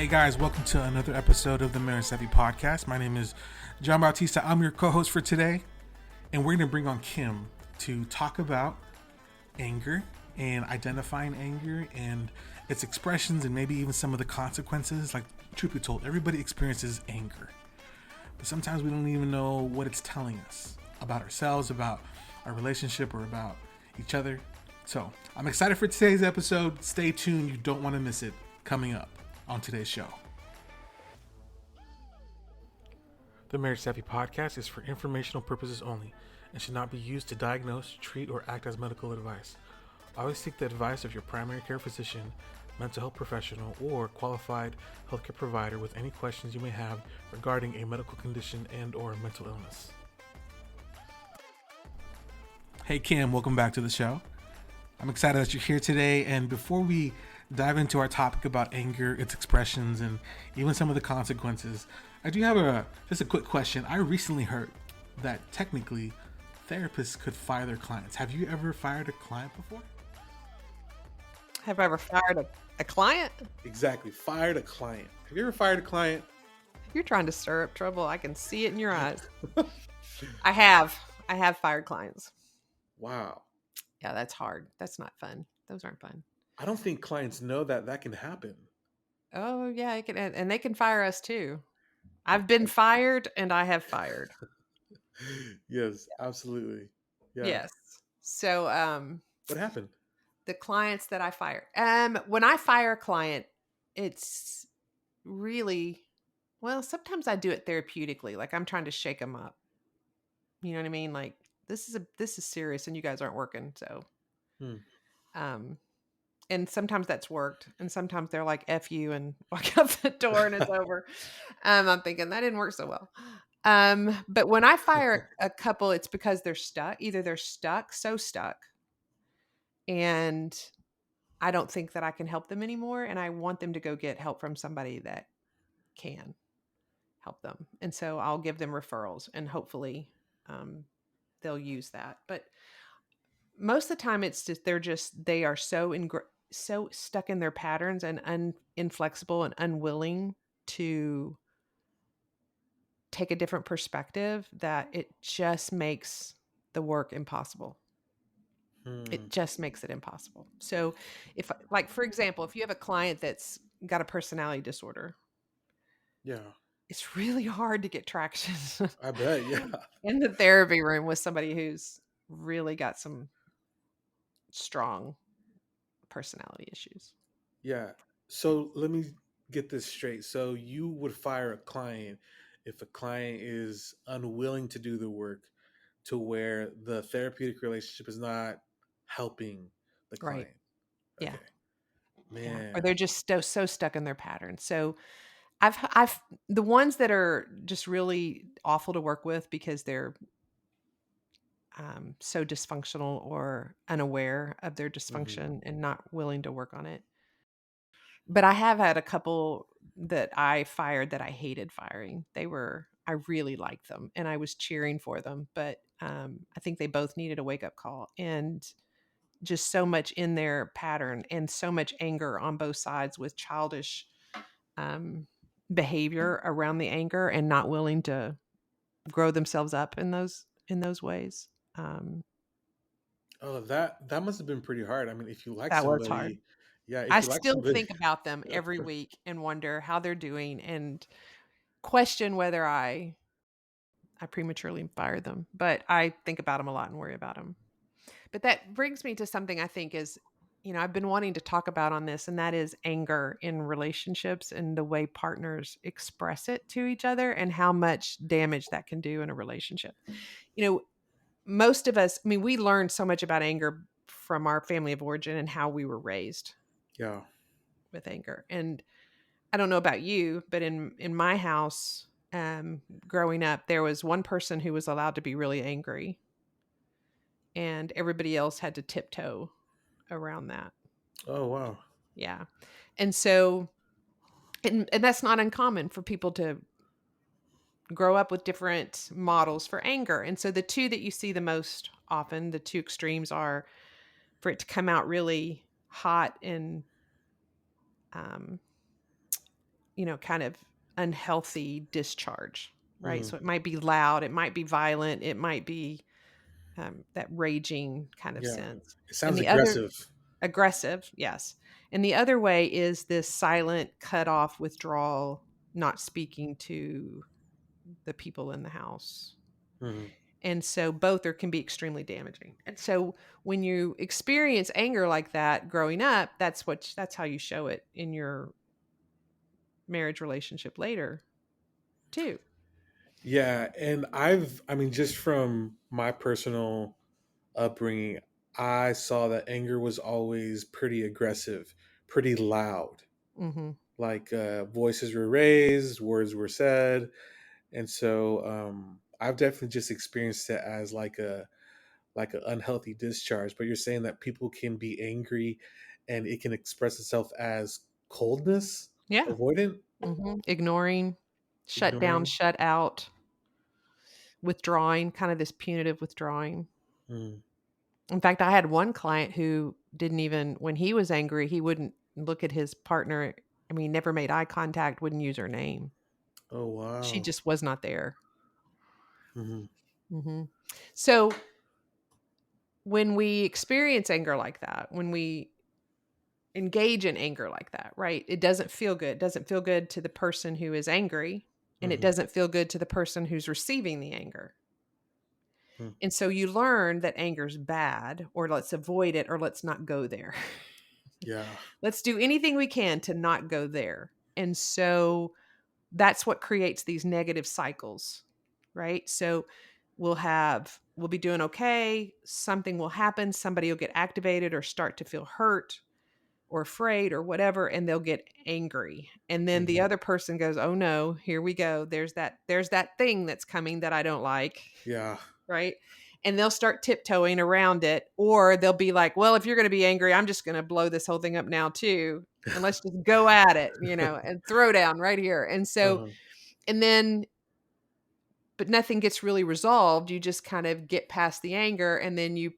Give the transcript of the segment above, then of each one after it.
guys, welcome to another episode of the Marriage Savvy Podcast. My name is John Bautista. I'm your co-host for today, and we're going to bring on Kim to talk about anger and identifying anger and its expressions and maybe even some of the consequences. Like, truth be told, everybody experiences anger, but sometimes we don't even know what it's telling us about ourselves, about our relationship, or about each other. So I'm excited for today's episode. Stay tuned. You don't want to miss it. Coming up on today's show. The Marriage Savvy Podcast is for informational purposes only and should not be used to diagnose, treat, or act as medical advice. Always seek the advice of your primary care physician, mental health professional, or qualified healthcare provider with any questions you may have regarding a medical condition and or mental illness. Hey Kim, welcome back to the show. I'm excited that you're here today, and before we dive into our topic about anger, its expressions, and even some of the consequences, I do have just a quick question. I recently heard that technically therapists could fire their clients. Have you ever fired a client before? Have I ever fired a client? Exactly, fired a client. Have you ever fired a client? You're trying to stir up trouble. I can see it in your eyes. I have fired clients. Wow. Yeah, that's hard. That's not fun. Those aren't fun. I don't think clients know that can happen. Oh, yeah, it can, and they can fire us too. I've been fired and I have fired. Yes, absolutely. Yeah. Yes. So, what happened? The clients that I fire. When I fire a client, it's really, well, sometimes I do it therapeutically. Like I'm trying to shake them up. You know what I mean? Like this is serious and you guys aren't working. So, and sometimes that's worked, and sometimes they're like "F you" and walk out the door and it's over. I'm thinking that didn't work so well. But when I fire a couple, it's because they're stuck. Either they're so stuck, and I don't think that I can help them anymore, and I want them to go get help from somebody that can help them. And so I'll give them referrals, and hopefully they'll use that. But most of the time, it's just they are so stuck in their patterns and inflexible and unwilling to take a different perspective that it just makes the work impossible. It just makes it impossible. So if, like, for example, if you have a client that's got a personality disorder, yeah, it's really hard to get traction. I bet. Yeah. In the therapy room with somebody who's really got some strong personality issues. Yeah. So let me get this straight. So you would fire a client if a client is unwilling to do the work, to where the therapeutic relationship is not helping the client. Right. Okay. Yeah. Man. Yeah. Or they're just so stuck in their pattern. So I've the ones that are just really awful to work with because they're so dysfunctional or unaware of their dysfunction and not willing to work on it. But I have had a couple that I fired that I hated firing. I really liked them and I was cheering for them, but I think they both needed a wake up call, and just so much in their pattern and so much anger on both sides with childish behavior around the anger and not willing to grow themselves up in those ways. Oh, that must have been pretty hard. I mean, if you like That was hard. somebody, yeah, I if you like still somebody, think about them every week and wonder how they're doing and question whether I prematurely fired them. But I think about them a lot and worry about them. But that brings me to something I think is, I've been wanting to talk about on this, and that is anger in relationships and the way partners express it to each other and how much damage that can do in a relationship. Most of us, we learned so much about anger from our family of origin and how we were raised. Yeah. With anger. And I don't know about you, but in my house, growing up, there was one person who was allowed to be really angry, and everybody else had to tiptoe around that. Oh, wow. Yeah. And so, and that's not uncommon for people to grow up with different models for anger. And so the two that you see the most often, the two extremes, are for it to come out really hot and kind of unhealthy discharge, right? Hmm. So it might be loud, it might be violent, it might be that raging kind of Yeah. sense. It And sounds the other aggressive. aggressive, yes. And the other way is this silent, cut off withdrawal, not speaking to the people in the house. Hmm. And so both can be extremely damaging. And so when you experience anger like that growing up, that's how you show it in your marriage relationship later too. Yeah, and I mean, just from my personal upbringing, I saw that anger was always pretty aggressive, pretty loud. Mhm. Like voices were raised, words were said, and so I've definitely just experienced it as like an unhealthy discharge. But you're saying that people can be angry, and it can express itself as coldness, Yeah. avoidant, Ignoring, shut down, ignoring. shut out, withdrawing, kind of this punitive withdrawing. Mm. In fact, I had one client who didn't even, when he was angry, he wouldn't look at his partner. I mean, never made eye contact, wouldn't use her name. Oh She wow. just was not there. Hmm. hmm So when we experience anger like that, when we engage in anger like that, right? It doesn't feel good. It doesn't feel good to the person who is angry, and it Hmm. doesn't feel good to the person who's receiving the anger. Hmm. And so you learn that anger's bad, or let's avoid it, or let's not go there. Yeah. Let's do anything we can to not go there. And so that's what creates these negative cycles, right? So we'll be doing okay, something will happen, somebody will get activated or start to feel hurt or afraid or whatever, and they'll get angry. And then the Hmm. other person goes, "Oh no, here we go. There's that thing that's coming that I don't like." Yeah. Right? And they'll start tiptoeing around it, or they'll be like, "Well, if you're going to be angry, I'm just going to blow this whole thing up now too. And let's just go at it, and throw down right here." And so, Uh-huh. and then, but nothing gets really resolved. You just kind of get past the anger, and then you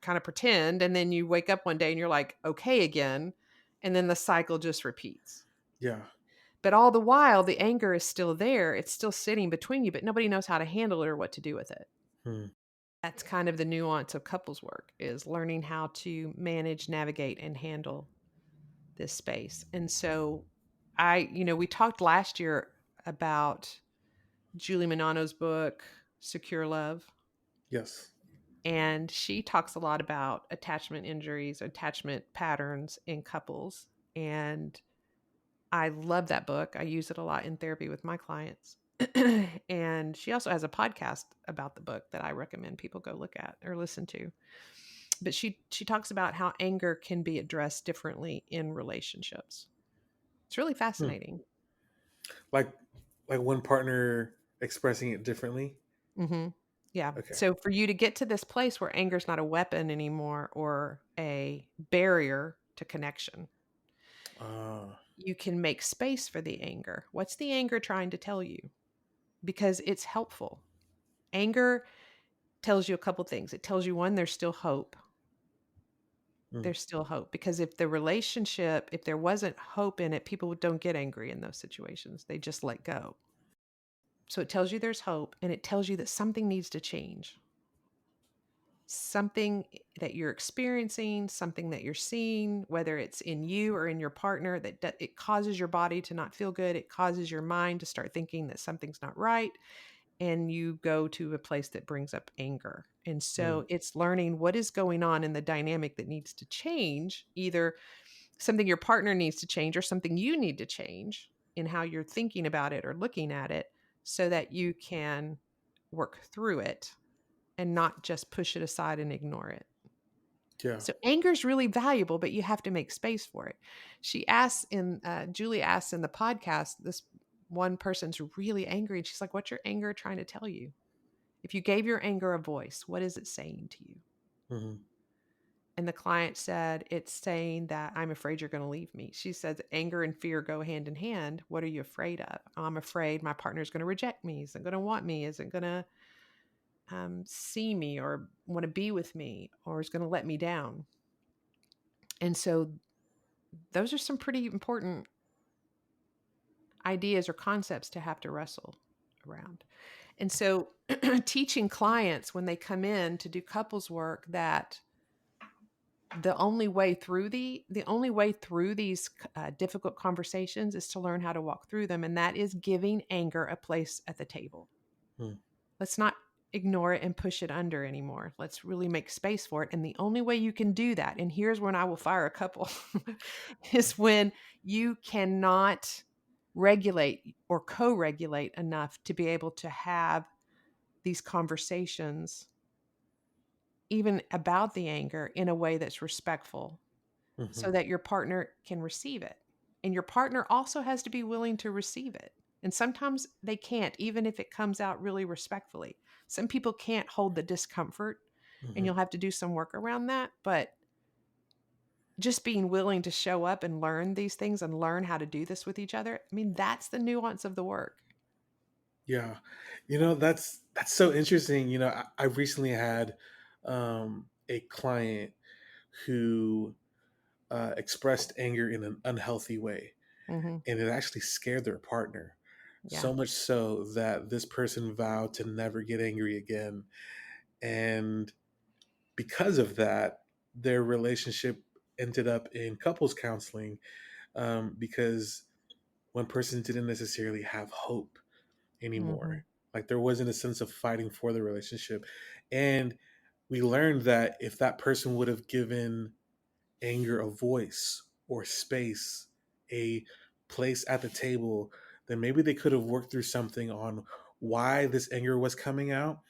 kind of pretend, and then you wake up one day and you're like, okay again. And then the cycle just repeats. Yeah. But all the while, the anger is still there. It's still sitting between you, but nobody knows how to handle it or what to do with it. Hmm. That's kind of the nuance of couples work, is learning how to manage, navigate, and handle this space. And so we talked last year about Julie Manano's book, Secure Love. Yes. And she talks a lot about attachment injuries, attachment patterns in couples. And I love that book. I use it a lot in therapy with my clients. And she also has a podcast about the book that I recommend people go look at or listen to. But she talks about how anger can be addressed differently in relationships. It's really Hmm. fascinating. Like like one partner expressing it differently. hmm Yeah. Okay. So for you to get to this place where anger is not a weapon anymore or a barrier to connection, Uh, you can make space for the anger. What's the anger trying to tell you? Because it's helpful. Anger tells you a couple things. It tells you, one, there's still hope. mm, There's still hope, because if there wasn't hope in it, people don't get angry in those situations. They just let go. So it tells you there's hope, and it tells you that something needs to change. Something that you're experiencing, something that you're seeing, whether it's in you or in your partner, it causes your body to not feel good. It causes your mind to start thinking that something's not right. And you go to a place that brings up anger. And mm, so it's learning what is going on in the dynamic that needs to change, either something your partner needs to change or something you need to change in how you're thinking about it or looking at it, so that you can work through it and not just push it aside and ignore it. yeah. So anger is really valuable, but you have to make space for it. Julie asks in the podcast, this one person's really angry, and she's like, "What's your anger trying to tell you? If you gave your anger a voice, what is it saying to you?" Hmm. And the client said, "It's saying that I'm afraid you're going to leave me." She says, "Anger and fear go hand in hand. What are you afraid of?" "I'm afraid my partner's going to reject me, isn't going to want me, isn't going to see me or want to be with me, or is going to let me down." And so those are some pretty important ideas or concepts to have to wrestle around. And so teaching clients when they come in to do couples work that the only way through these difficult conversations is to learn how to walk through them, and that is giving anger a place at the table. Mm. Let's not ignore it and push it under anymore. Let's really make space for it. And the only way you can do that, and here's when I will fire a couple, is when you cannot regulate or co-regulate enough to be able to have these conversations even about the anger in a way that's respectful Hmm. so that your partner can receive it. And your partner also has to be willing to receive it. And sometimes they can't, even if it comes out really respectfully. Some people can't hold the discomfort, and Hmm. you'll have to do some work around that. But just being willing to show up and learn these things and learn how to do this with each other, I mean, that's the nuance of the work. Yeah, that's so interesting. I recently had a client who expressed anger in an unhealthy way, Hmm. and it actually scared their partner. Yeah. So much so that this person vowed to never get angry again. And because of that, their relationship ended up in couples counseling, because one person didn't necessarily have hope anymore. Hmm. Like there wasn't a sense of fighting for the relationship. And we learned that if that person would have given anger a voice or space, a place at the table, then maybe they could have worked through something on why this anger was coming out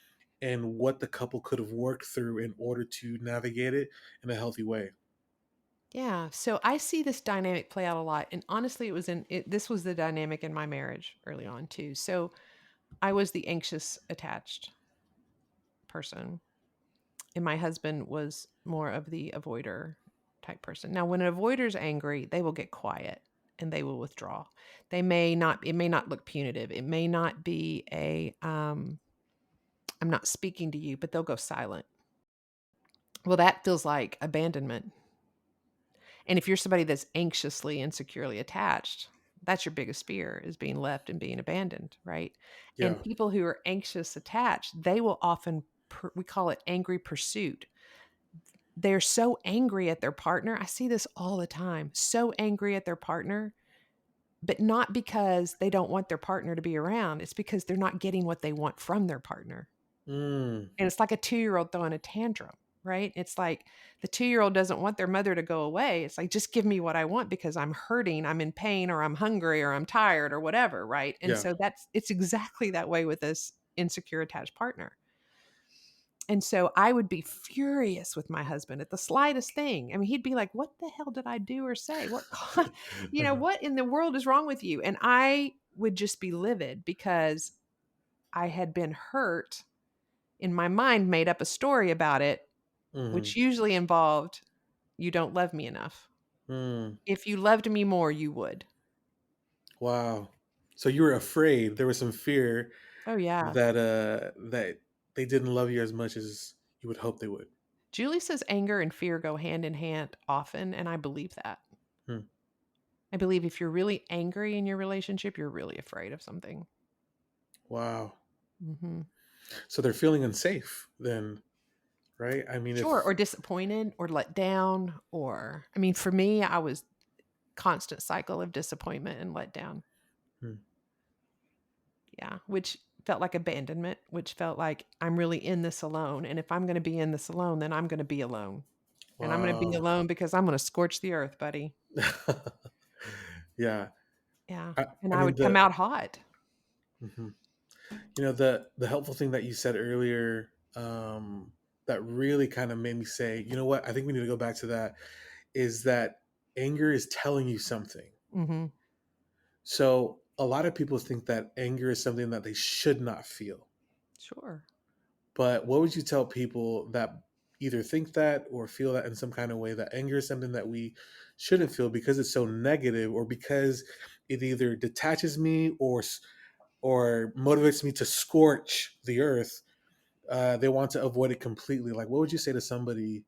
and what the couple could have worked through in order to navigate it in a healthy way. Yeah. So I see this dynamic play out a lot. And honestly, this was the dynamic in my marriage early on too. So I was the anxious attached person, and my husband was more of the avoider type person. Now, when an avoider's angry, they will get quiet and they will withdraw. It may not look punitive. It may not be I'm not speaking to you, but they'll go silent. Well, that feels like abandonment. And if you're somebody that's anxiously and securely attached, that's your biggest fear, is being left and being abandoned, right? And Yeah. people who are anxious attached, they will often, we call it angry pursuit. They're so angry at their partner. I see this all the time. So angry at their partner, but not because they don't want their partner to be around. It's because they're not getting what they want from their partner. Mm, And it's like a 2-year-old throwing a tantrum, right? It's like the 2-year-old doesn't want their mother to go away. It's like, just give me what I want because I'm hurting, I'm in pain, or I'm hungry, or I'm tired, or whatever, right? And yeah. so it's exactly that way with this insecure attached partner. And so I would be furious with my husband at the slightest thing. I mean, he'd be like, "What the hell did I do or say? What in the world is wrong with you?" And I would just be livid because I had been hurt, in my mind, made up a story about it, Hmm. which usually involved, "You don't love me enough. Mm. If you loved me more, you would." Wow. So you were afraid. There was some fear Oh, yeah. that they didn't love you as much as you would hope they would. Julie says anger and fear go hand in hand often, and I believe that. Hmm. I believe if you're really angry in your relationship, you're really afraid of something. Wow. Mhm. So they're feeling unsafe then, right? I mean, Sure, if or disappointed or let down, or I mean, for me, I was constant cycle of disappointment and letdown. hmm. Yeah, which felt like abandonment, which felt like I'm really in this alone, and if I'm gonna be in this alone, then I'm gonna be alone. And I'm gonna be Wow. alone because I'm gonna scorch the earth, buddy. Yeah. Yeah, I, and I I mean would come the out hot. mhm. The helpful thing that you said earlier, that really kind of made me say, you know what, I think we need to go back to that, is that anger is telling you something. Mhm. So a lot of people think that anger is something that they should not feel. Sure. But what would you tell people that either think that or feel that in some kind of way, that anger is something that we shouldn't feel because it's so negative, or because it either detaches me or motivates me to scorch the earth? They want to avoid it completely. Like, what would you say to somebody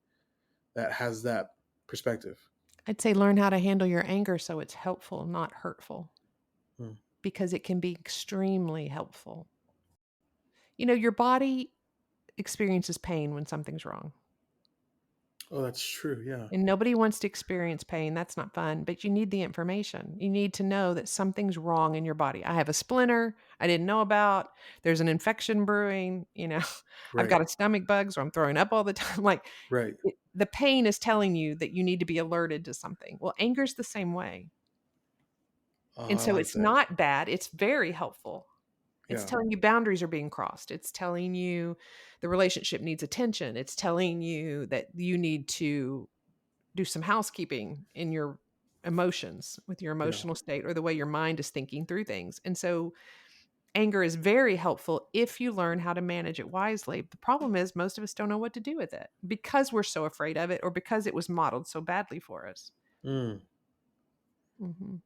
that has that perspective? I'd say learn how to handle your anger so it's helpful, not hurtful. Hmm. because it can be extremely helpful. Your body experiences pain when something's wrong. Oh, that's true. Yeah. And nobody wants to experience pain. That's not fun, but you need the information. You need to know that something's wrong in your body. I have a splinter I didn't know about. There's an infection brewing. I've Right. got a stomach bug, so I'm throwing up all the time. Like Right. the pain is telling you that you need to be alerted to something. Well, anger's the same way. Oh, And I so like it's that. not bad. It's very helpful. It's Yeah. telling you boundaries are being crossed. It's telling you the relationship needs attention. It's telling you that you need to do some housekeeping in your emotions with your Yeah. emotional state or the way your mind is thinking through things. And so anger is very helpful if you learn how to manage it wisely. The problem is most of us don't know what to do with it because we're so afraid of it or because it was modeled so badly for us. Mm. Mhm.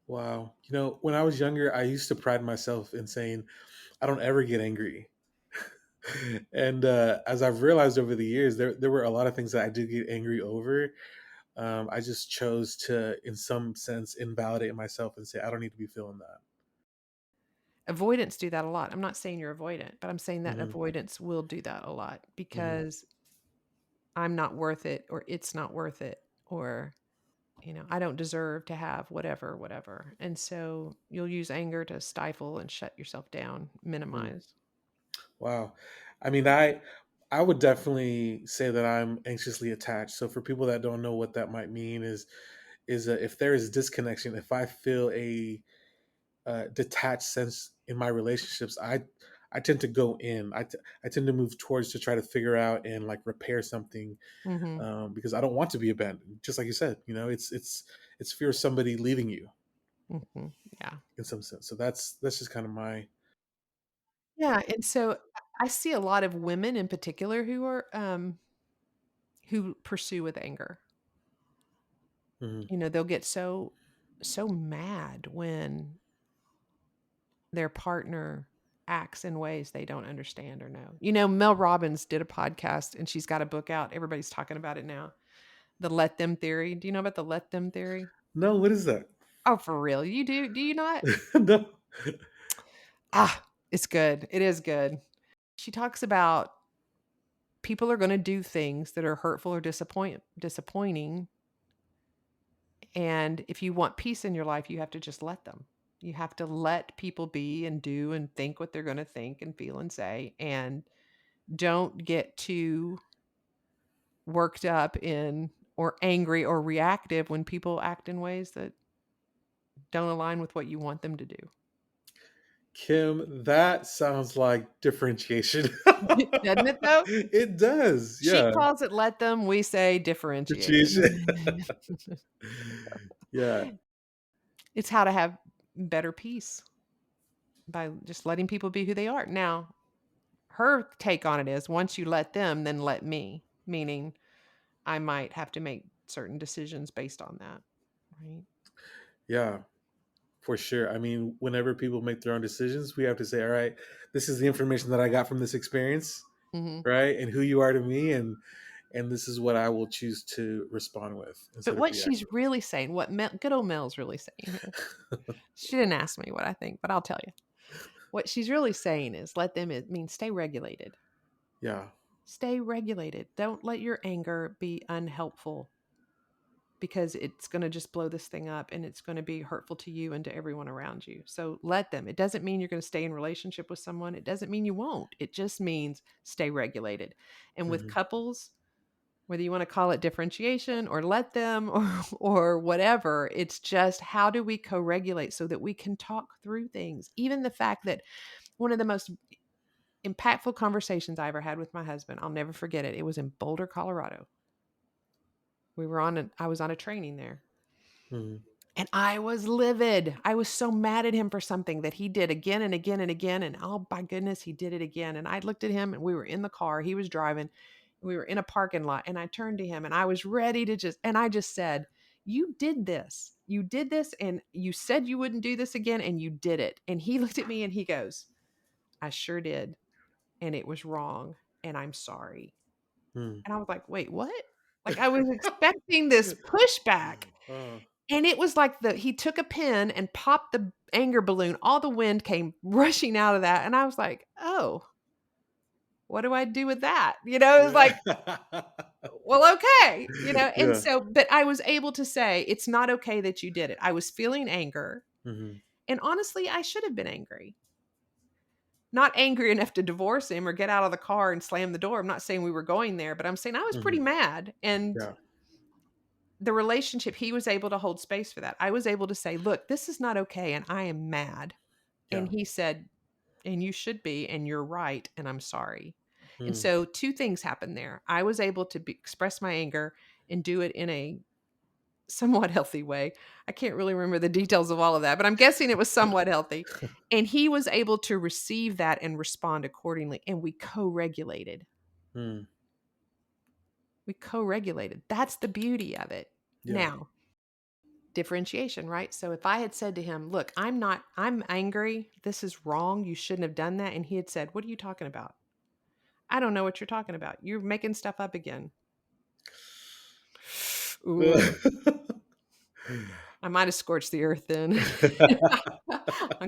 Wow. When I was younger, I used to pride myself in saying, I don't ever get angry. And as I've realized over the years, there were a lot of things that I did get angry over. I just chose to, in some sense, invalidate myself and say, I don't need to be feeling that. Avoidance do that a lot. I'm not saying you're avoidant, but I'm saying that Hmm. avoidance will do that a lot Hmm. because I'm not worth it or it's not worth it or I don't deserve to have whatever, whatever. And so you'll use anger to stifle and shut yourself down, Mm. minimize. Wow. I mean, I would definitely say that I'm anxiously attached. So for people that don't know what that might mean is if there is disconnection, if I feel a detached sense in my relationships, I tend to go in. I tend to move towards to try to figure out and like repair something, Mhm. because I don't want to be abandoned. Just like you said, it's fear of somebody leaving you Mhm. Yeah. in some sense. So that's just kind of my. Yeah, and so I see a lot of women in particular who pursue with anger. Mhm. They'll get so mad when their partner acts in ways they don't understand or know. Mel Robbins did a podcast and she's got a book out. Everybody's talking about it now. The let them theory. Do you know about the let them theory? No, what is that? Oh, for real? You do? Do you not? No. It's good. It is good. She talks about people are going to do things that are hurtful or disappointing. And if you want peace in your life, you have to just let them. You have to let people be and do and think what they're going to think and feel and say. And don't get too worked up in or angry or reactive when people act in ways that don't align with what you want them to do. Kim, that sounds like differentiation. Doesn't it though? It does, She yeah. calls it let them, we say differentiate. Differentiation. Yeah, It's how to have better peace by just letting people be who they are. Now, her take on it is once you let them, then let me, meaning I might have to make certain decisions based on that. Right. yeah, for sure. I mean, whenever people make their own decisions, we have to say, all right, this is the information that I got from this experience, Hmm. right? And who you are to me, and this is what I will choose to respond with But instead of what react she's really saying, what good old Mel's really saying here, she didn't ask me what I think, but I'll tell you. What she's really saying is let them, it means stay regulated. Yeah. Stay regulated. Don't let your anger be unhelpful because it's going to just blow this thing up and it's going to be hurtful to you and to everyone around you. So let them. It doesn't mean you're going to stay in relationship with someone. It doesn't mean you won't. It just means stay regulated. And with Hmm. couples, whether you want to call it differentiation or let them or whatever, it's just how do we co-regulate so that we can talk through things. Even the fact that one of the most impactful conversations I ever had with my husband, I'll never forget it. It was in Boulder, Colorado. I was on a training there. Hmm. And I was livid. I was so mad at him for something that he did again and again and again. And oh my goodness, he did it again. And I looked at him and we were in the car. He was driving. We were in a parking lot. And I turned to him and I was ready to I just said, you did this. You did this. And you said you wouldn't do this again. And you did it. And he looked at me and he goes, I sure did. And it was wrong. And I'm sorry. Hmm. And I was like, wait, what? Like I was expecting this pushback. Oh. And it was like he took a pin and popped the anger balloon. All the wind came rushing out of that. And I was like, oh, what do I do with that? It was like, Yeah. well, okay, and Yeah. so, but I was able to say, it's not okay that you did it. I was feeling anger. Mhm. And honestly, I should have been angry. Not angry enough to divorce him or get out of the car and slam the door. I'm not saying we were going there, but I'm saying I was pretty Mhm. mad. And Yeah. the relationship, he was able to hold space for that. I was able to say, look, this is not okay. And I am mad. And Yeah. he said, and you should be, and you're right. And I'm sorry. And Mm. so two things happened there. I was able to express my anger and do it in a somewhat healthy way. I can't really remember the details of all of that, but I'm guessing it was somewhat healthy. And he was able to receive that and respond accordingly. And we co-regulated. Mm. We co-regulated. That's the beauty of it. Yeah. Now, differentiation, right? So if I had said to him, look, I'm angry. This is wrong. You shouldn't have done that. And he had said, what are you talking about? I don't know what you're talking about. You're making stuff up again. Ooh, I might have scorched the earth then.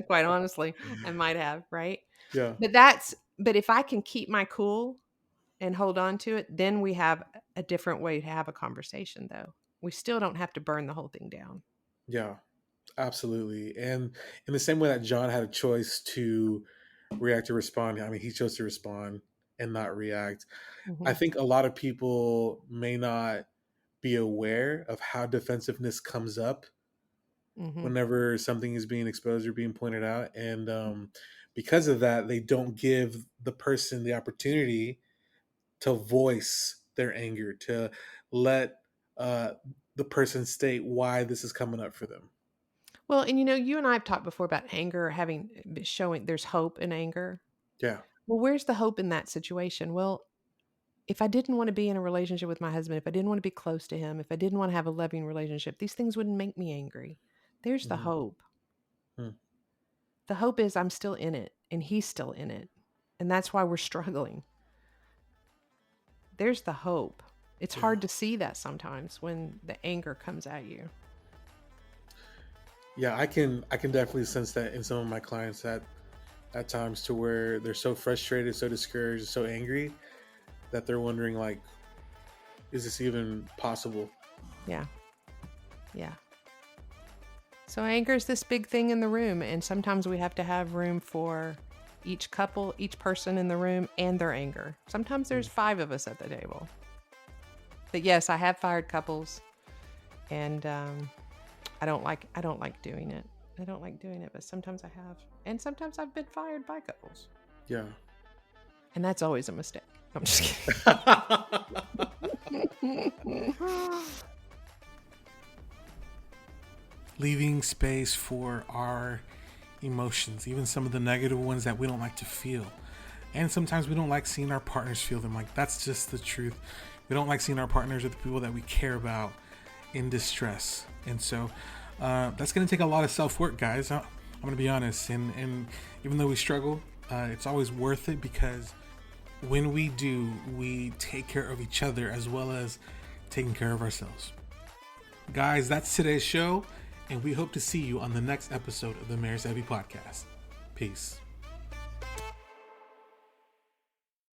Quite honestly, I might have, right? Yeah. But if I can keep my cool and hold on to it, then we have a different way to have a conversation, though. We still don't have to burn the whole thing down. Yeah. Absolutely. And in the same way that John had a choice to react or respond, I mean, he chose to respond and not react. I Mhm, think a lot of people may not be aware of how defensiveness comes up mhm. whenever something is being exposed or being pointed out. And because of that, they don't give the person the opportunity to voice their anger, to let uh, the person state why this is coming up for them. Well, and you and I have talked before about anger having showing there's hope in anger. Yeah. Well, where's the hope in that situation? Well, if I didn't want to be in a relationship with my husband, if I didn't want to be close to him, if I didn't want to have a loving relationship, these things wouldn't make me angry. There's the Hmm. hope. Hmm. The hope is I'm still in it and he's still in it. And that's why we're struggling. There's the hope. It's Yeah. hard to see that sometimes when the anger comes at you. Yeah, I can definitely sense that in some of my clients at times to where they're so frustrated, so discouraged, so angry that they're wondering like, is this even possible? Yeah. Yeah. So anger is this big thing in the room. And sometimes we have to have room for each couple, each person in the room and their anger. Sometimes there's 5 of us at the table. But yes, I have fired couples and I don't like doing it. I don't like doing it, but sometimes I have. And sometimes I've been fired by couples. Yeah. And that's always a mistake. I'm just kidding. Leaving space for our emotions, even some of the negative ones that we don't like to feel. And sometimes we don't like seeing our partners feel them. Like, that's just the truth. We don't like seeing our partners or the people that we care about in distress. And so that's going to take a lot of self-work, guys. I'm going to be honest. And even though we struggle, it's always worth it, because when we do, we take care of each other as well as taking care of ourselves. Guys, that's today's show, and we hope to see you on the next episode of the Marriage Savvy Podcast. Peace.